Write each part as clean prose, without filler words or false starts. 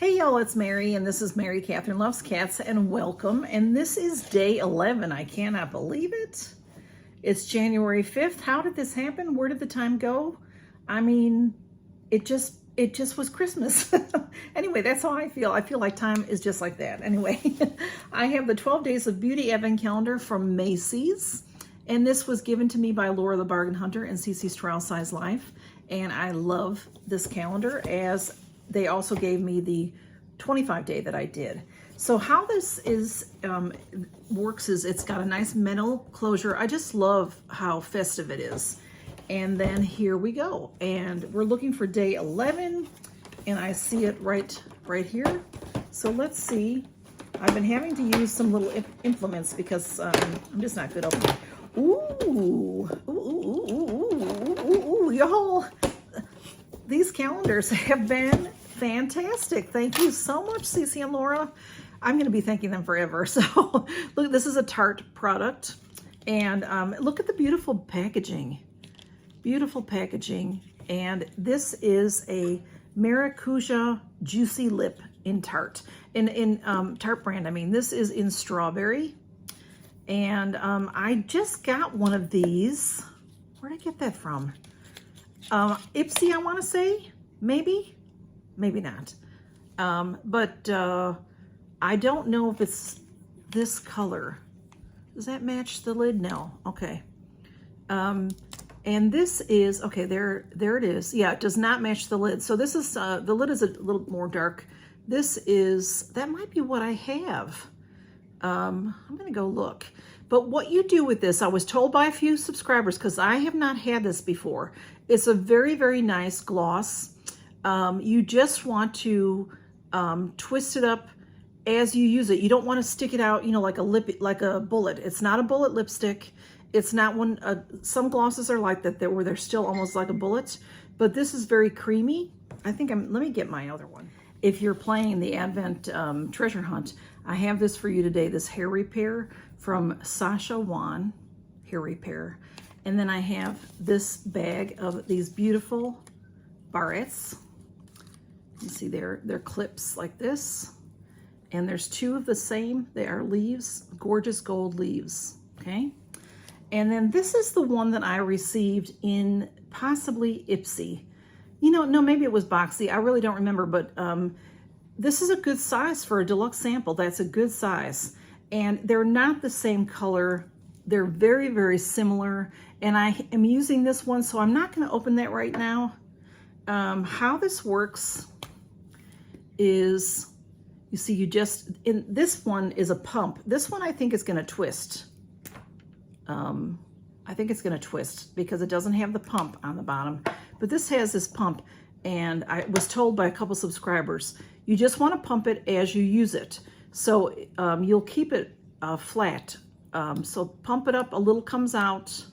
Hey y'all, it's Mary, and this is Mary Catherine Loves Cats, and welcome. And this is day 11. I cannot believe it. It's January 5th. How did this happen? Where did the time go? I mean, it just was Christmas. Anyway, that's how I feel. I feel like time is just like that. Anyway, I have the 12 Days of Beauty Advent Calendar from Macy's, and this was given to me by Laura the Bargain Hunter and CC Straus Size Life, and I love this calendar, as they also gave me the 25-day that I did. So how this is works is it's got a nice metal closure. I just love how festive it is. And then here we go. And we're looking for day 11, and I see it right here. So let's see. I've been having to use some little implements because I'm just not good opening. Ooh, y'all. These calendars have been fantastic. Thank you so much, Cece and Laura. I'm going to be thanking them forever. So look, this is a Tarte product, and look at the beautiful packaging. Beautiful packaging. And this is a Maracuja Juicy Lip in Tarte. In Tarte brand, I mean, this is in strawberry. And I just got one of these. Where'd I get that from? Ipsy, I want to say. Maybe not. But I don't know if it's this color. Does that match the lid? No. Okay. And this is, okay, there it is. Yeah, it does not match the lid. So this is, the lid is a little more dark. This is, that might be what I have. I'm going to go look. But what you do with this, I was told by a few subscribers, because I have not had this before. It's a very, very nice gloss. You just want to twist it up as you use it. You don't want to stick it out, you know, like a bullet. It's not a bullet lipstick. It's not one. Some glosses are like that, where they're still almost like a bullet. But this is very creamy. I think let me get my other one. If you're playing the Advent treasure hunt, I have this for you today. This hair repair from Sasha Wan hair repair. And then I have this bag of these beautiful barrettes. You see they're clips like this. And there's two of the same. They are leaves, gorgeous gold leaves, okay? And then this is the one that I received in possibly Ipsy. You know, no, maybe it was Boxy. I really don't remember, but this is a good size for a deluxe sample. That's a good size. And they're not the same color. They're very, very similar. And I am using this one, so I'm not going to open that right now. How this works is, you see, you just, in this one is a pump. This one I think is going to twist. I think it's going to twist because it doesn't have the pump on the bottom, but this has this pump. And I was told by a couple subscribers, you just want to pump it as you use it. So you'll keep it flat. So pump it up, a little comes out.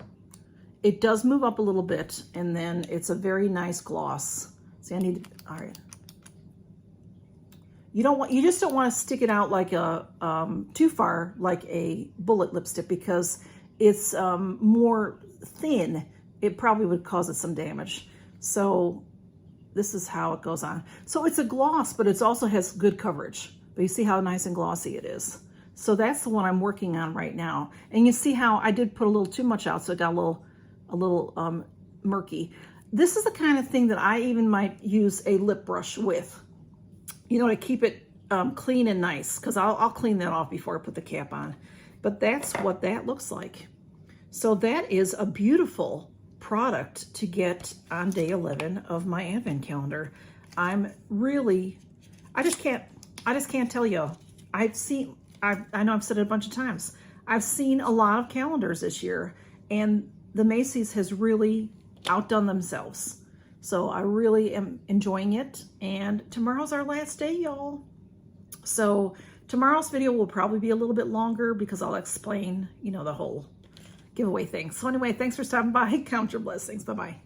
It does move up a little bit, and then it's a very nice gloss. See, I need to, all right. You just don't want to stick it out like too far like a bullet lipstick, because it's more thin. It probably would cause it some damage. So this is how it goes on. So it's a gloss, but it also has good coverage. But you see how nice and glossy it is. So that's the one I'm working on right now. And you see how I did put a little too much out, so it got a little murky. This is the kind of thing that I even might use a lip brush with, you know, to keep it clean and nice, because I'll clean that off before I put the cap on. But that's what that looks like. So that is a beautiful product to get on day 11 of my Advent calendar. I'm really, I just can't tell you. I know I've said it a bunch of times. I've seen a lot of calendars this year, and the Macy's has really outdone themselves. So I really am enjoying it. And tomorrow's our last day, y'all. So tomorrow's video will probably be a little bit longer because I'll explain, you know, the whole giveaway thing. So anyway, thanks for stopping by. Count your blessings. Bye-bye.